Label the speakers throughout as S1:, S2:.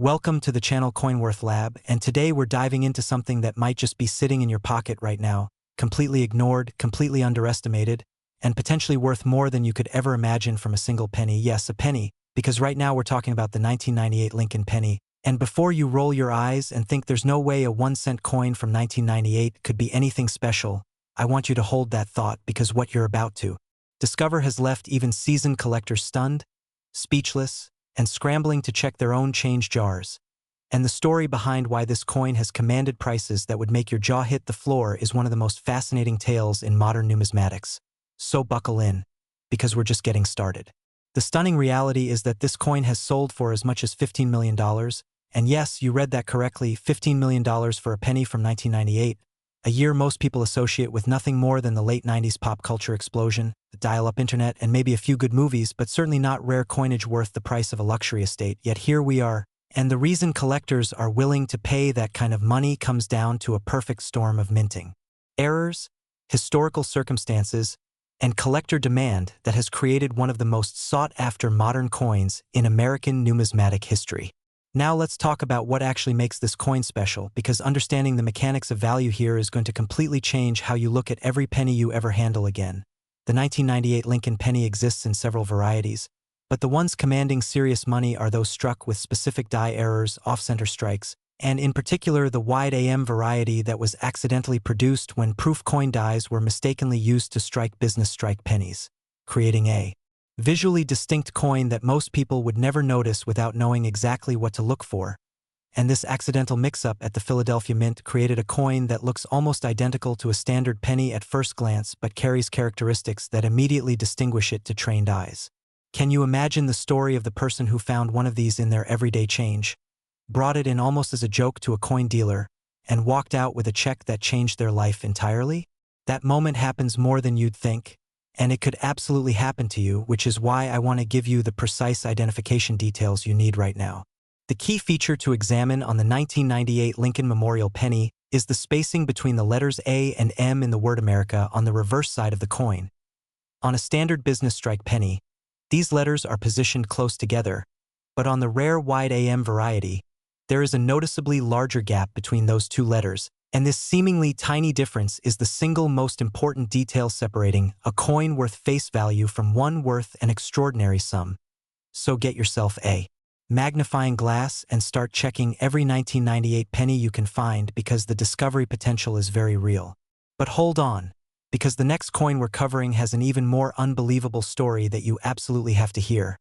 S1: Welcome to the channel CoinWorth Lab, and today we're diving into something that might just be sitting in your pocket right now, completely ignored, completely underestimated, and potentially worth more than you could ever imagine from a single penny. Yes, a penny, because right now we're talking about the 1998 Lincoln penny. And before you roll your eyes and think there's no way a 1-cent coin from 1998 could be anything special, I want you to hold that thought, because what you're about to discover has left even seasoned collectors stunned, speechless, and scrambling to check their own change jars. And the story behind why this coin has commanded prices that would make your jaw hit the floor is one of the most fascinating tales in modern numismatics. So buckle in, because we're just getting started. The stunning reality is that this coin has sold for as much as $15 million, and yes, you read that correctly, $15 million for a penny from 1998, a year most people associate with nothing more than the late 90s pop culture explosion, the dial-up internet, and maybe a few good movies, but certainly not rare coinage worth the price of a luxury estate. Yet here we are, and the reason collectors are willing to pay that kind of money comes down to a perfect storm of minting errors, historical circumstances, and collector demand that has created one of the most sought-after modern coins in American numismatic history. Now let's talk about what actually makes this coin special, because understanding the mechanics of value here is going to completely change how you look at every penny you ever handle again. The 1998 Lincoln penny exists in several varieties, but the ones commanding serious money are those struck with specific die errors, off-center strikes, and in particular the wide AM variety that was accidentally produced when proof coin dies were mistakenly used to strike business strike pennies, creating a visually distinct coin that most people would never notice without knowing exactly what to look for. And this accidental mix-up at the Philadelphia Mint created a coin that looks almost identical to a standard penny at first glance but carries characteristics that immediately distinguish it to trained eyes. Can you imagine the story of the person who found one of these in their everyday change, brought it in almost as a joke to a coin dealer, and walked out with a check that changed their life entirely? That moment happens more than you'd think, and it could absolutely happen to you, which is why I want to give you the precise identification details you need right now. The key feature to examine on the 1998 Lincoln Memorial penny is the spacing between the letters A and M in the word America on the reverse side of the coin. On a standard business strike penny, these letters are positioned close together, but on the rare wide AM variety, there is a noticeably larger gap between those two letters, and this seemingly tiny difference is the single most important detail separating a coin worth face value from one worth an extraordinary sum. So get yourself a magnifying glass and start checking every 1998 penny you can find, because the discovery potential is very real. But hold on, because the next coin we're covering has an even more unbelievable story that you absolutely have to hear.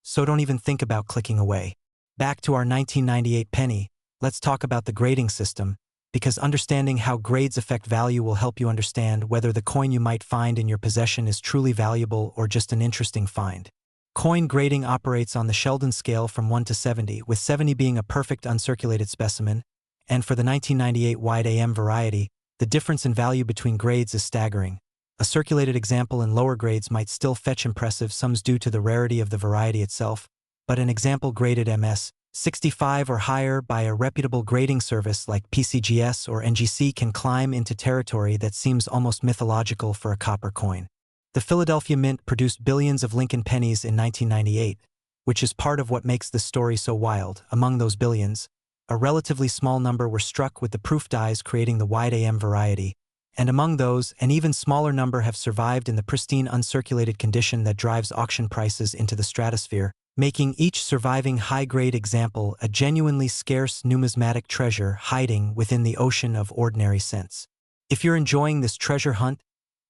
S1: So don't even think about clicking away. Back to our 1998 penny, let's talk about the grading system, because understanding how grades affect value will help you understand whether the coin you might find in your possession is truly valuable or just an interesting find. Coin grading operates on the Sheldon scale from 1 to 70, with 70 being a perfect uncirculated specimen, and for the 1998 wide AM variety, the difference in value between grades is staggering. A circulated example in lower grades might still fetch impressive sums due to the rarity of the variety itself, but an example graded MS 65 or higher by a reputable grading service like PCGS or NGC can climb into territory that seems almost mythological for a copper coin. The Philadelphia Mint produced billions of Lincoln pennies in 1998, which is part of what makes this story so wild. Among those billions, a relatively small number were struck with the proof dies creating the wide AM variety, and among those, an even smaller number have survived in the pristine uncirculated condition that drives auction prices into the stratosphere, making each surviving high-grade example a genuinely scarce numismatic treasure hiding within the ocean of ordinary cents. If you're enjoying this treasure hunt,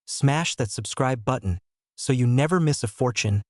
S1: smash that subscribe button so you never miss a fortune.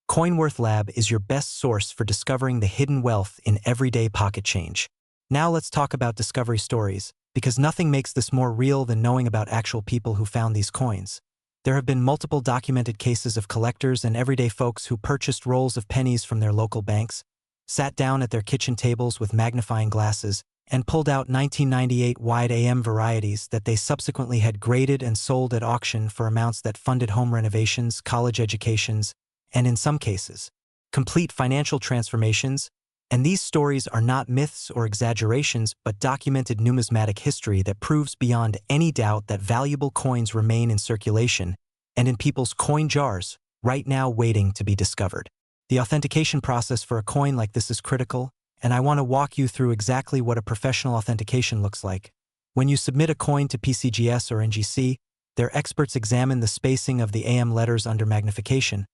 S1: CoinWorth Lab is your best source for discovering the hidden wealth in everyday pocket change. Now let's talk about discovery stories, because nothing makes this more real than knowing about actual people who found these coins. There have been multiple documented cases of collectors and everyday folks who purchased rolls of pennies from their local banks, sat down at their kitchen tables with magnifying glasses, and pulled out 1998 wide AM varieties that they subsequently had graded and sold at auction for amounts that funded home renovations, college educations, and in some cases, complete financial transformations. And these stories are not myths or exaggerations, but documented numismatic history that proves beyond any doubt that valuable coins remain in circulation and in people's coin jars, right now waiting to be discovered. The authentication process for a coin like this is critical, and I want to walk you through exactly what a professional authentication looks like. When you submit a coin to PCGS or NGC, their experts examine the spacing of the AM letters under magnification,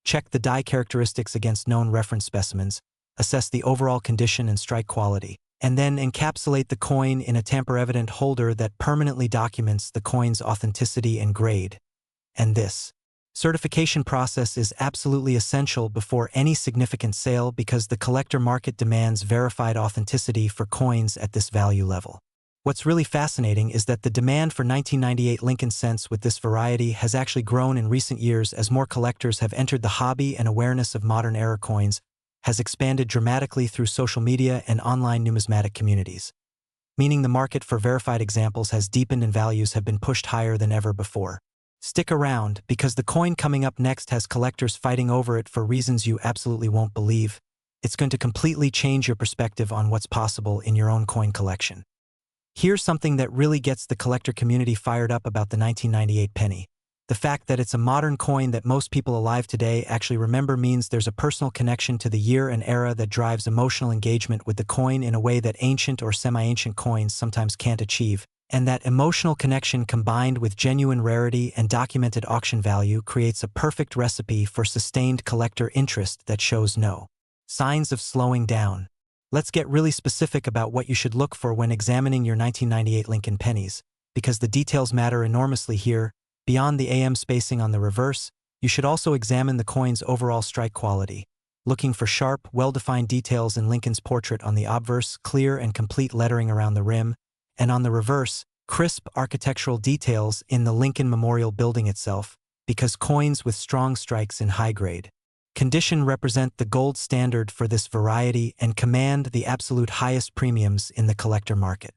S1: check the die characteristics against known reference specimens, assess the overall condition and strike quality, and then encapsulate the coin in a tamper-evident holder that permanently documents the coin's authenticity and grade. And this certification process is absolutely essential before any significant sale because the collector market demands verified authenticity for coins at this value level. What's really fascinating is that the demand for 1998 Lincoln cents with this variety has actually grown in recent years as more collectors have entered the hobby, and awareness of modern era coins has expanded dramatically through social media and online numismatic communities, meaning the market for verified examples has deepened and values have been pushed higher than ever before. Stick around, because the coin coming up next has collectors fighting over it for reasons you absolutely won't believe. It's going to completely change your perspective on what's possible in your own coin collection. Here's something that really gets the collector community fired up about the 1998 penny. The fact that it's a modern coin that most people alive today actually remember means there's a personal connection to the year and era that drives emotional engagement with the coin in a way that ancient or semi-ancient coins sometimes can't achieve. And that emotional connection combined with genuine rarity and documented auction value creates a perfect recipe for sustained collector interest that shows no signs of slowing down. Let's get really specific about what you should look for when examining your 1998 Lincoln pennies, because the details matter enormously here. Beyond the AM spacing on the reverse, you should also examine the coin's overall strike quality, looking for sharp, well-defined details in Lincoln's portrait on the obverse, clear and complete lettering around the rim, and on the reverse, crisp architectural details in the Lincoln Memorial building itself, because coins with strong strikes in high grade condition represent the gold standard for this variety and command the absolute highest premiums in the collector market.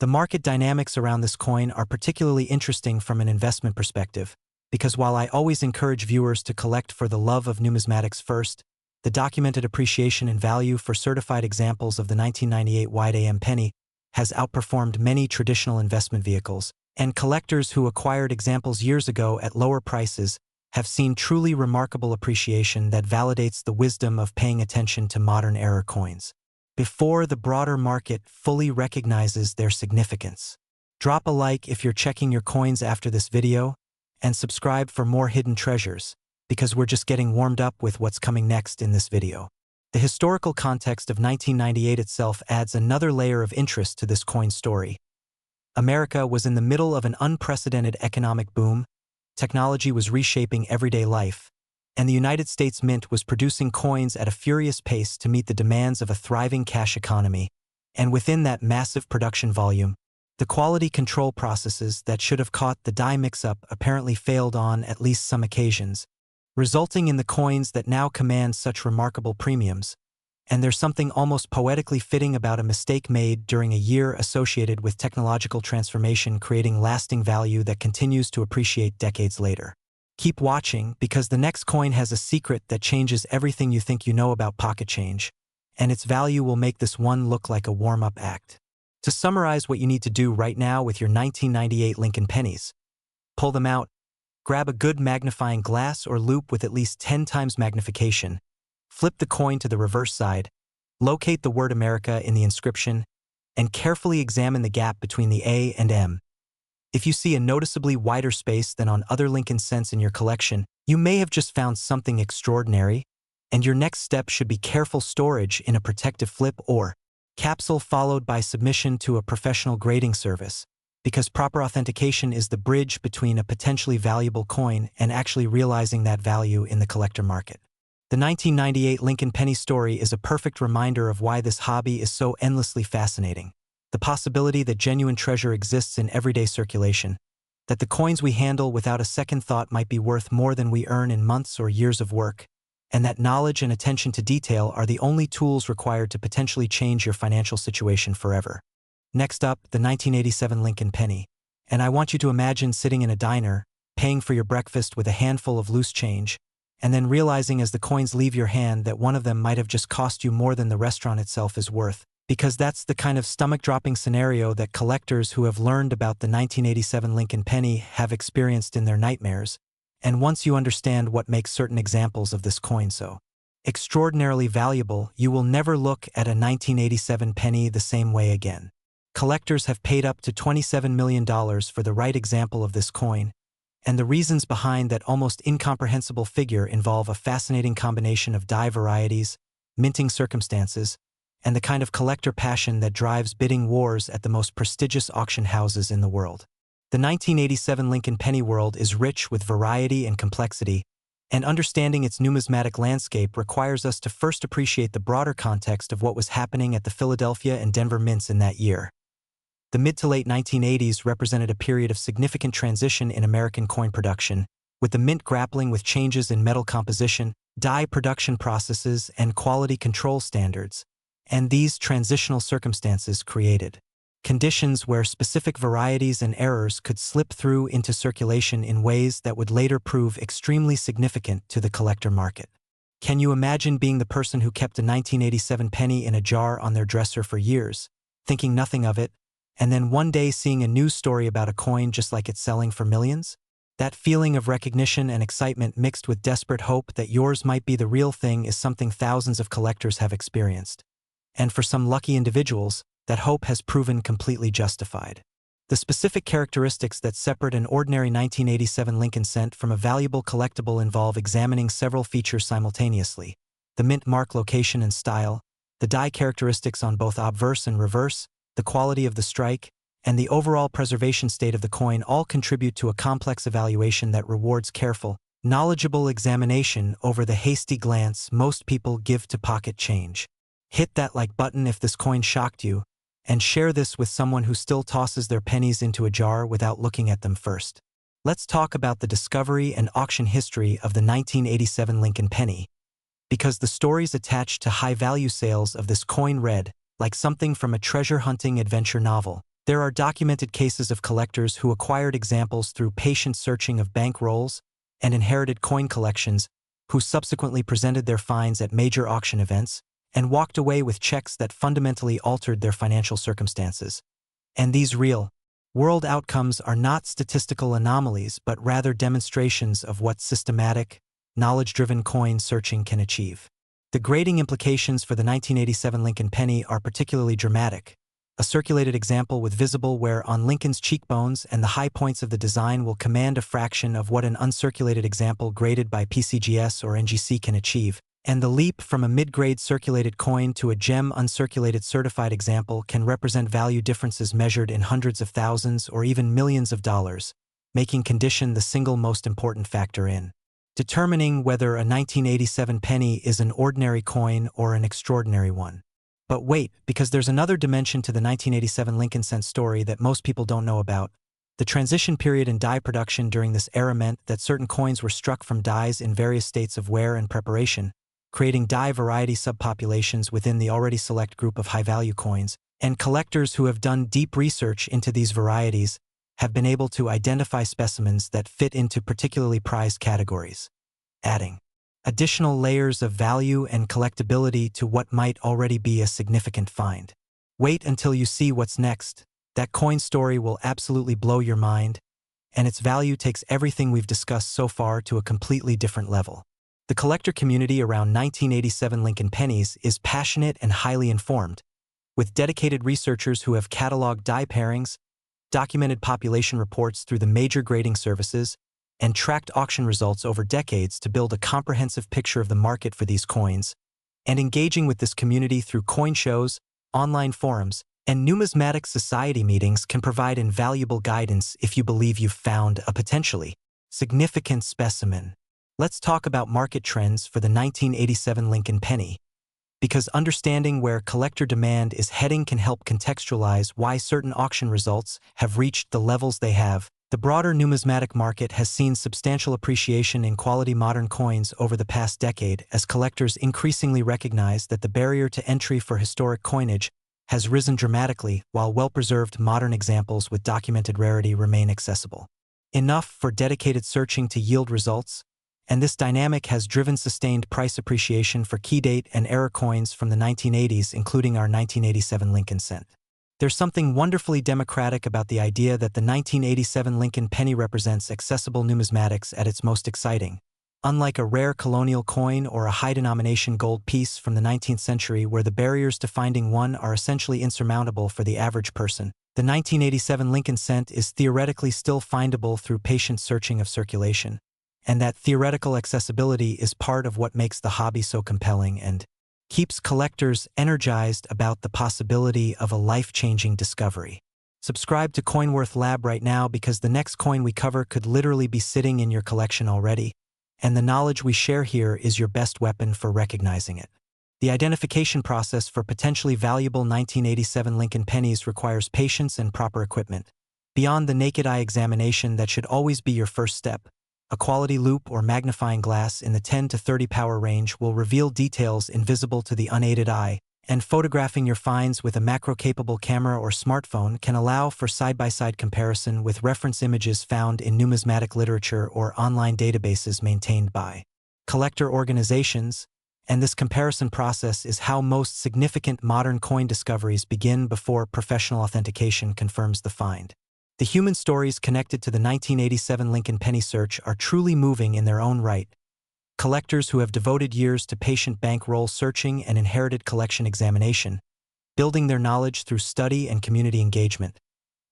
S1: The market dynamics around this coin are particularly interesting from an investment perspective, because while I always encourage viewers to collect for the love of numismatics first, the documented appreciation in value for certified examples of the 1998 wide AM penny has outperformed many traditional investment vehicles, and collectors who acquired examples years ago at lower prices have seen truly remarkable appreciation that validates the wisdom of paying attention to modern era coins before the broader market fully recognizes their significance. Drop a like if you're checking your coins after this video, and subscribe for more hidden treasures, because we're just getting warmed up with what's coming next in this video. The historical context of 1998 itself adds another layer of interest to this coin story. America was in the middle of an unprecedented economic boom, technology was reshaping everyday life, and the United States Mint was producing coins at a furious pace to meet the demands of a thriving cash economy. And within that massive production volume, the quality control processes that should have caught the die mix-up apparently failed on at least some occasions, resulting in the coins that now command such remarkable premiums. And there's something almost poetically fitting about a mistake made during a year associated with technological transformation creating lasting value that continues to appreciate decades later. Keep watching, because the next coin has a secret that changes everything you think you know about pocket change, and its value will make this one look like a warm-up act. To summarize what you need to do right now with your 1998 Lincoln pennies: pull them out, grab a good magnifying glass or loupe with at least 10 times magnification, flip the coin to the reverse side, locate the word America in the inscription, and carefully examine the gap between the A and M. If you see a noticeably wider space than on other Lincoln cents in your collection, you may have just found something extraordinary, and your next step should be careful storage in a protective flip or capsule followed by submission to a professional grading service, because proper authentication is the bridge between a potentially valuable coin and actually realizing that value in the collector market. The 1998 Lincoln penny story is a perfect reminder of why this hobby is so endlessly fascinating. The possibility that genuine treasure exists in everyday circulation, that the coins we handle without a second thought might be worth more than we earn in months or years of work, and that knowledge and attention to detail are the only tools required to potentially change your financial situation forever. Next up, the 1987 Lincoln penny. And I want you to imagine sitting in a diner, paying for your breakfast with a handful of loose change, and then realizing as the coins leave your hand that one of them might have just cost you more than the restaurant itself is worth, because that's the kind of stomach-dropping scenario that collectors who have learned about the 1987 Lincoln penny have experienced in their nightmares, and once you understand what makes certain examples of this coin so extraordinarily valuable, you will never look at a 1987 penny the same way again. Collectors have paid up to $27 million for the right example of this coin, and the reasons behind that almost incomprehensible figure involve a fascinating combination of die varieties, minting circumstances, and the kind of collector passion that drives bidding wars at the most prestigious auction houses in the world. The 1987 Lincoln penny world is rich with variety and complexity, and understanding its numismatic landscape requires us to first appreciate the broader context of what was happening at the Philadelphia and Denver mints in that year. The mid to late 1980s represented a period of significant transition in American coin production, with the mint grappling with changes in metal composition, die production processes, and quality control standards, and these transitional circumstances created conditions where specific varieties and errors could slip through into circulation in ways that would later prove extremely significant to the collector market. Can you imagine being the person who kept a 1987 penny in a jar on their dresser for years, thinking nothing of it, and then one day seeing a news story about a coin just like it selling for millions? That feeling of recognition and excitement mixed with desperate hope that yours might be the real thing is something thousands of collectors have experienced. And for some lucky individuals, that hope has proven completely justified. The specific characteristics that separate an ordinary 1987 Lincoln cent from a valuable collectible involve examining several features simultaneously: the mint mark location and style, the die characteristics on both obverse and reverse, the quality of the strike, and the overall preservation state of the coin all contribute to a complex evaluation that rewards careful, knowledgeable examination over the hasty glance most people give to pocket change. Hit that like button if this coin shocked you, and share this with someone who still tosses their pennies into a jar without looking at them first. Let's talk about the discovery and auction history of the 1987 Lincoln penny, because the stories attached to high-value sales of this coin read like something from a treasure-hunting adventure novel. There are documented cases of collectors who acquired examples through patient searching of bank rolls and inherited coin collections, who subsequently presented their finds at major auction events and walked away with checks that fundamentally altered their financial circumstances. And these real-world outcomes are not statistical anomalies but rather demonstrations of what systematic, knowledge-driven coin searching can achieve. The grading implications for the 1987 Lincoln penny are particularly dramatic. A circulated example with visible wear on Lincoln's cheekbones and the high points of the design will command a fraction of what an uncirculated example graded by PCGS or NGC can achieve, and the leap from a mid-grade circulated coin to a gem uncirculated certified example can represent value differences measured in hundreds of thousands or even millions of dollars, making condition the single most important factor in determining whether a 1987 penny is an ordinary coin or an extraordinary one. But wait, because there's another dimension to the 1987 Lincoln cent story that most people don't know about. The transition period in die production during this era meant that certain coins were struck from dies in various states of wear and preparation, creating die variety subpopulations within the already select group of high-value coins, and collectors who have done deep research into these varieties have been able to identify specimens that fit into particularly prized categories, adding additional layers of value and collectability to what might already be a significant find. Wait until you see what's next. That coin story will absolutely blow your mind, and its value takes everything we've discussed so far to a completely different level. The collector community around 1987 Lincoln pennies is passionate and highly informed, with dedicated researchers who have cataloged die pairings, documented population reports through the major grading services, and tracked auction results over decades to build a comprehensive picture of the market for these coins. And engaging with this community through coin shows, online forums, and numismatic society meetings can provide invaluable guidance if you believe you've found a potentially significant specimen. Let's talk about market trends for the 1987 Lincoln penny, because understanding where collector demand is heading can help contextualize why certain auction results have reached the levels they have. The broader numismatic market has seen substantial appreciation in quality modern coins over the past decade as collectors increasingly recognize that the barrier to entry for historic coinage has risen dramatically, while well-preserved modern examples with documented rarity remain accessible enough for dedicated searching to yield results, and this dynamic has driven sustained price appreciation for key date and era coins from the 1980s, including our 1987 Lincoln cent. There's something wonderfully democratic about the idea that the 1987 Lincoln penny represents accessible numismatics at its most exciting, unlike a rare colonial coin or a high-denomination gold piece from the 19th century where the barriers to finding one are essentially insurmountable for the average person. The 1987 Lincoln cent is theoretically still findable through patient searching of circulation, and that theoretical accessibility is part of what makes the hobby so compelling and keeps collectors energized about the possibility of a life-changing discovery. Subscribe to CoinWorth Lab right now because the next coin we cover could literally be sitting in your collection already, and the knowledge we share here is your best weapon for recognizing it. The identification process for potentially valuable 1987 Lincoln pennies requires patience and proper equipment. Beyond the naked eye examination that should always be your first step, a quality loupe or magnifying glass in the 10 to 30 power range will reveal details invisible to the unaided eye, and photographing your finds with a macro-capable camera or smartphone can allow for side-by-side comparison with reference images found in numismatic literature or online databases maintained by collector organizations, and this comparison process is how most significant modern coin discoveries begin before professional authentication confirms the find. The human stories connected to the 1987 Lincoln penny search are truly moving in their own right. Collectors who have devoted years to patient bankroll searching and inherited collection examination, building their knowledge through study and community engagement,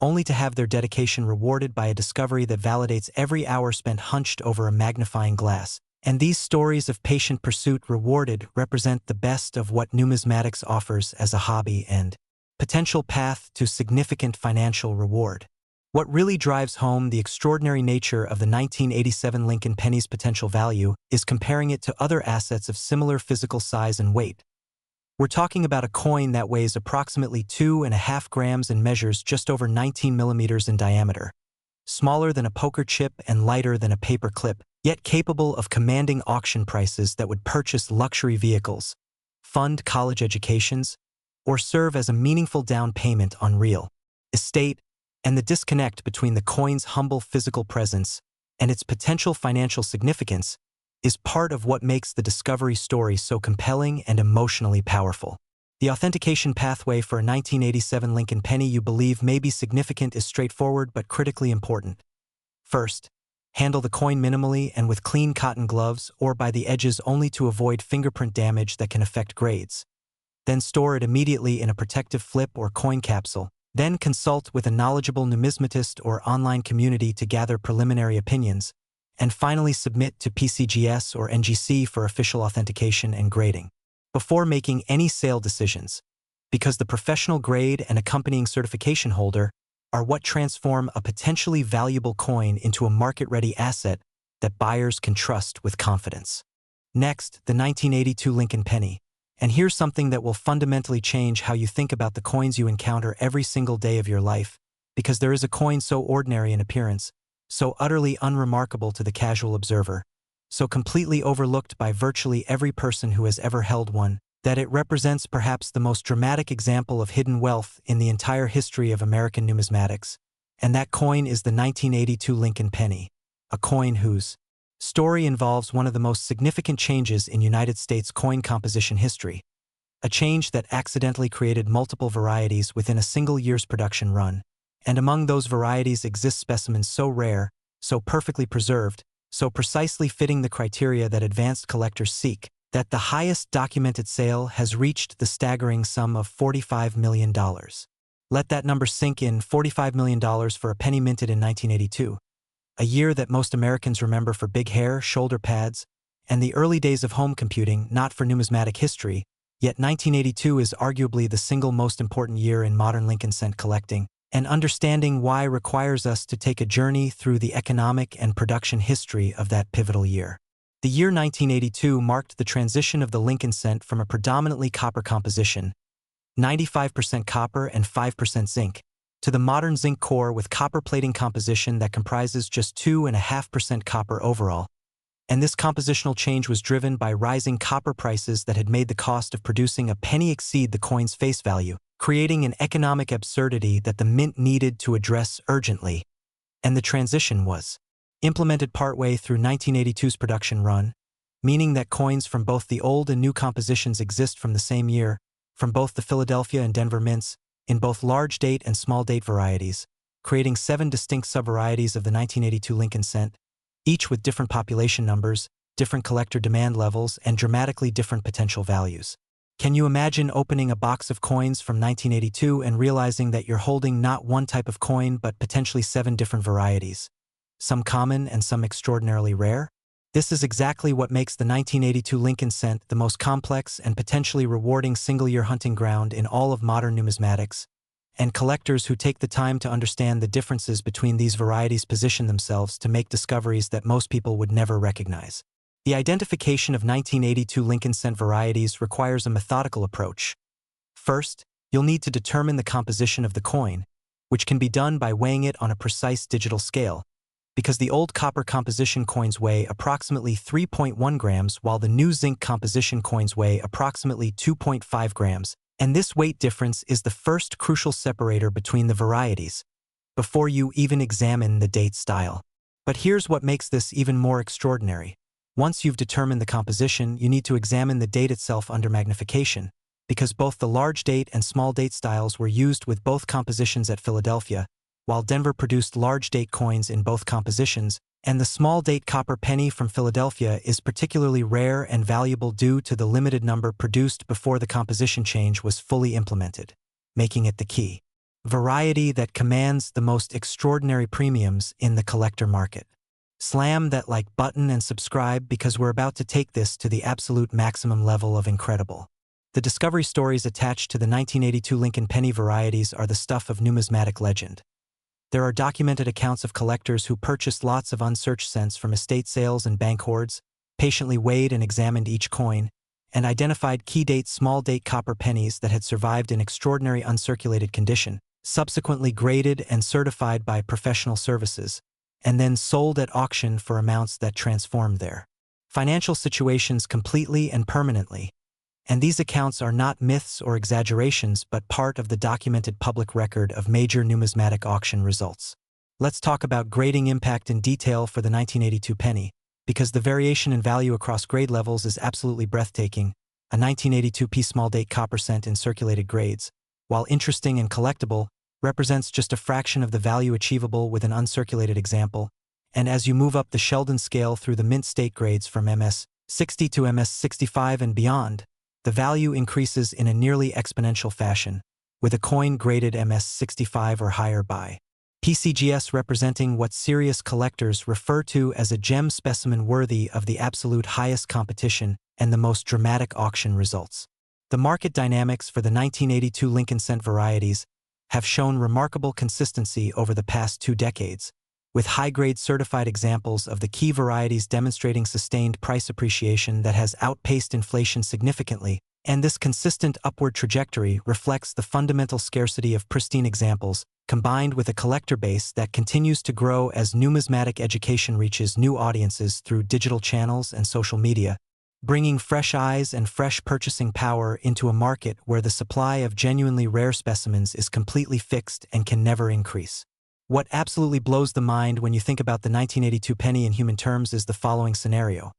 S1: only to have their dedication rewarded by a discovery that validates every hour spent hunched over a magnifying glass. And these stories of patient pursuit rewarded represent the best of what numismatics offers as a hobby and potential path to significant financial reward. What really drives home the extraordinary nature of the 1987 Lincoln penny's potential value is comparing it to other assets of similar physical size and weight. We're talking about a coin that weighs approximately 2.5 grams and measures just over 19 millimeters in diameter, smaller than a poker chip and lighter than a paper clip, yet capable of commanding auction prices that would purchase luxury vehicles, fund college educations, or serve as a meaningful down payment on real estate. And the disconnect between the coin's humble physical presence and its potential financial significance is part of what makes the discovery story so compelling and emotionally powerful. The authentication pathway for a 1987 Lincoln penny you believe may be significant is straightforward but critically important. First, handle the coin minimally and with clean cotton gloves or by the edges only to avoid fingerprint damage that can affect grades. Then store it immediately in a protective flip or coin capsule. Then consult with a knowledgeable numismatist or online community to gather preliminary opinions, and finally submit to PCGS or NGC for official authentication and grading before making any sale decisions, because the professional grade and accompanying certification holder are what transform a potentially valuable coin into a market-ready asset that buyers can trust with confidence. Next, the 1982 Lincoln penny. And here's something that will fundamentally change how you think about the coins you encounter every single day of your life, because there is a coin so ordinary in appearance, so utterly unremarkable to the casual observer, so completely overlooked by virtually every person who has ever held one, that it represents perhaps the most dramatic example of hidden wealth in the entire history of American numismatics. And that coin is the 1982 Lincoln penny, a coin whose story involves one of the most significant changes in United States coin composition history, a change that accidentally created multiple varieties within a single year's production run, and among those varieties exist specimens so rare, so perfectly preserved, so precisely fitting the criteria that advanced collectors seek, that the highest documented sale has reached the staggering sum of $45 million. Let that number sink in. $45 million for a penny minted in 1982. A year that most Americans remember for big hair, shoulder pads, and the early days of home computing, not for numismatic history, yet 1982 is arguably the single most important year in modern Lincoln cent collecting, and understanding why requires us to take a journey through the economic and production history of that pivotal year. The year 1982 marked the transition of the Lincoln cent from a predominantly copper composition, 95% copper and 5% zinc, to the modern zinc core with copper plating composition that comprises just 2.5% copper overall. And this compositional change was driven by rising copper prices that had made the cost of producing a penny exceed the coin's face value, creating an economic absurdity that the mint needed to address urgently. And the transition was implemented partway through 1982's production run, meaning that coins from both the old and new compositions exist from the same year, from both the Philadelphia and Denver mints, in both large date and small date varieties, creating 7 distinct subvarieties of the 1982 Lincoln cent, each with different population numbers, different collector demand levels, and dramatically different potential values. Can you imagine opening a box of coins from 1982 and realizing that you're holding not one type of coin but potentially 7 different varieties? Some common and some extraordinarily rare? This is exactly what makes the 1982 Lincoln cent the most complex and potentially rewarding single-year hunting ground in all of modern numismatics, and collectors who take the time to understand the differences between these varieties position themselves to make discoveries that most people would never recognize. The identification of 1982 Lincoln cent varieties requires a methodical approach. First, you'll need to determine the composition of the coin, which can be done by weighing it on a precise digital scale, because the old copper composition coins weigh approximately 3.1 grams while the new zinc composition coins weigh approximately 2.5 grams, and this weight difference is the first crucial separator between the varieties, before you even examine the date style. But here's what makes this even more extraordinary. Once you've determined the composition, you need to examine the date itself under magnification, because both the large date and small date styles were used with both compositions at Philadelphia, while Denver produced large date coins in both compositions, and the small date copper penny from Philadelphia is particularly rare and valuable due to the limited number produced before the composition change was fully implemented, making it the key variety that commands the most extraordinary premiums in the collector market. Slam that like button and subscribe because we're about to take this to the absolute maximum level of incredible. The discovery stories attached to the 1982 Lincoln penny varieties are the stuff of numismatic legend. There are documented accounts of collectors who purchased lots of unsearched cents from estate sales and bank hoards, patiently weighed and examined each coin, and identified key date small date copper pennies that had survived in extraordinary uncirculated condition, subsequently graded and certified by professional services, and then sold at auction for amounts that transformed their financial situations completely and permanently. And these accounts are not myths or exaggerations but part of the documented public record of major numismatic auction results. Let's talk about grading impact in detail for the 1982 penny, because the variation in value across grade levels is absolutely breathtaking. A 1982 p small date copper cent in circulated grades, while interesting and collectible, represents just a fraction of the value achievable with an uncirculated example, and as you move up the Sheldon scale through the mint state grades from MS60 to MS65 and beyond, the value increases in a nearly exponential fashion, with a coin graded MS65 or higher by PCGS representing what serious collectors refer to as a gem specimen worthy of the absolute highest competition and the most dramatic auction results. The market dynamics for the 1982 Lincoln cent varieties have shown remarkable consistency over the past 2 decades, with high-grade certified examples of the key varieties demonstrating sustained price appreciation that has outpaced inflation significantly, and this consistent upward trajectory reflects the fundamental scarcity of pristine examples, combined with a collector base that continues to grow as numismatic education reaches new audiences through digital channels and social media, bringing fresh eyes and fresh purchasing power into a market where the supply of genuinely rare specimens is completely fixed and can never increase. What absolutely blows the mind when you think about the 1982 penny in human terms is the following scenario.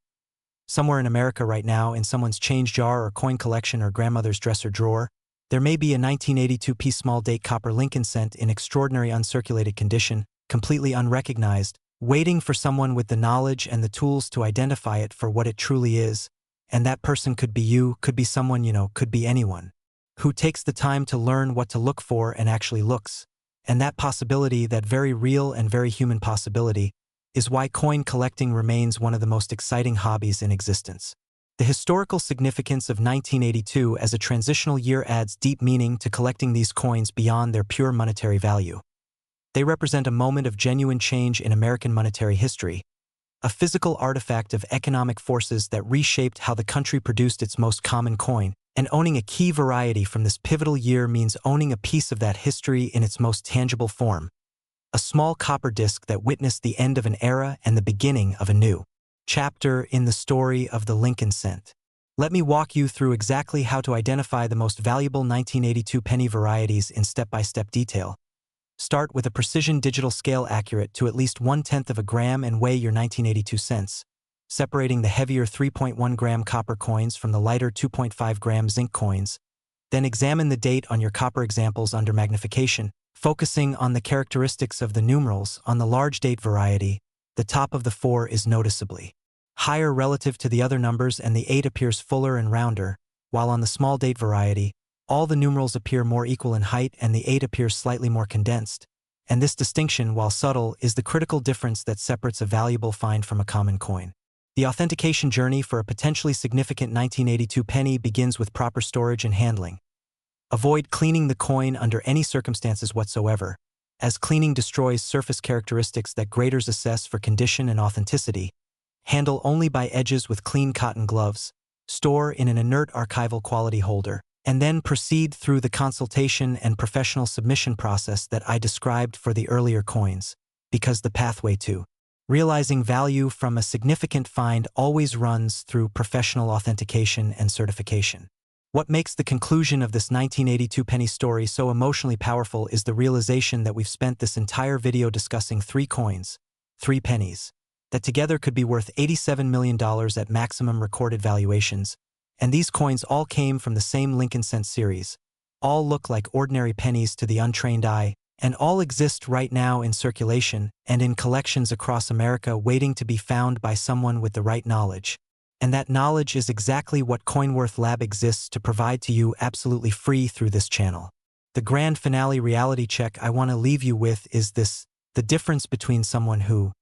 S1: Somewhere in America right now, in someone's change jar or coin collection or grandmother's dresser drawer, there may be a 1982 p small date copper Lincoln cent in extraordinary uncirculated condition, completely unrecognized, waiting for someone with the knowledge and the tools to identify it for what it truly is. And that person could be you, could be someone you know, could be anyone, who takes the time to learn what to look for and actually looks. And that possibility, that very real and very human possibility, is why coin collecting remains one of the most exciting hobbies in existence. The historical significance of 1982 as a transitional year adds deep meaning to collecting these coins beyond their pure monetary value. They represent a moment of genuine change in American monetary history, a physical artifact of economic forces that reshaped how the country produced its most common coin, and owning a key variety from this pivotal year means owning a piece of that history in its most tangible form. A small copper disc that witnessed the end of an era and the beginning of a new chapter in the story of the Lincoln cent. Let me walk you through exactly how to identify the most valuable 1982 penny varieties in step-by-step detail. Start with a precision digital scale accurate to at least 1/10 of a gram and weigh your 1982 cents, separating the heavier 3.1 gram copper coins from the lighter 2.5 gram zinc coins. Then examine the date on your copper examples under magnification, focusing on the characteristics of the numerals. On the large date variety, the top of the 4 is noticeably higher relative to the other numbers, and the 8 appears fuller and rounder, while on the small date variety, all the numerals appear more equal in height and the 8 appears slightly more condensed. And this distinction, while subtle, is the critical difference that separates a valuable find from a common coin. The authentication journey for a potentially significant 1982 penny begins with proper storage and handling. Avoid cleaning the coin under any circumstances whatsoever, as cleaning destroys surface characteristics that graders assess for condition and authenticity. Handle only by edges with clean cotton gloves. Store in an inert archival quality holder, and then proceed through the consultation and professional submission process that I described for the earlier coins, because the pathway to realizing value from a significant find always runs through professional authentication and certification. What makes the conclusion of this 1982 penny story so emotionally powerful is the realization that we've spent this entire video discussing 3 coins, 3 pennies, that together could be worth $87 million at maximum recorded valuations, and these coins all came from the same Lincoln cent series, all look like ordinary pennies to the untrained eye, and all exist right now in circulation and in collections across America waiting to be found by someone with the right knowledge. And that knowledge is exactly what CoinWorth Lab exists to provide to you absolutely free through this channel. The grand finale reality check I want to leave you with is this: the difference between someone who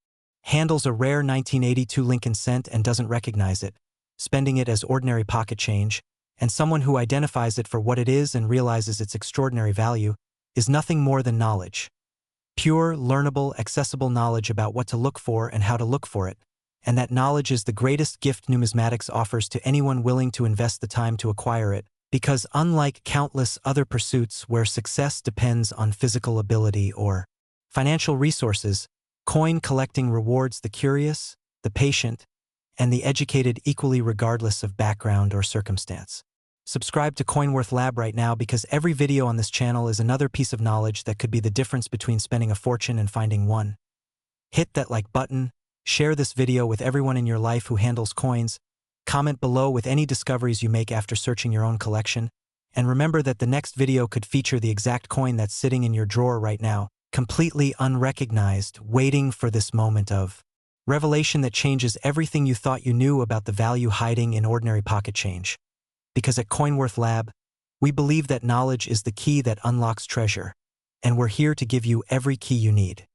S1: handles a rare 1982 Lincoln cent and doesn't recognize it, spending it as ordinary pocket change, and someone who identifies it for what it is and realizes its extraordinary value, is nothing more than knowledge. Pure, learnable, accessible knowledge about what to look for and how to look for it, and that knowledge is the greatest gift numismatics offers to anyone willing to invest the time to acquire it, because unlike countless other pursuits where success depends on physical ability or financial resources, coin collecting rewards the curious, the patient, and the educated equally regardless of background or circumstance. Subscribe to CoinWorth Lab right now, because every video on this channel is another piece of knowledge that could be the difference between spending a fortune and finding one. Hit that like button, share this video with everyone in your life who handles coins, comment below with any discoveries you make after searching your own collection, and remember that the next video could feature the exact coin that's sitting in your drawer right now, completely unrecognized, waiting for this moment of revelation that changes everything you thought you knew about the value hiding in ordinary pocket change. Because at CoinWorth Lab, we believe that knowledge is the key that unlocks treasure, and we're here to give you every key you need.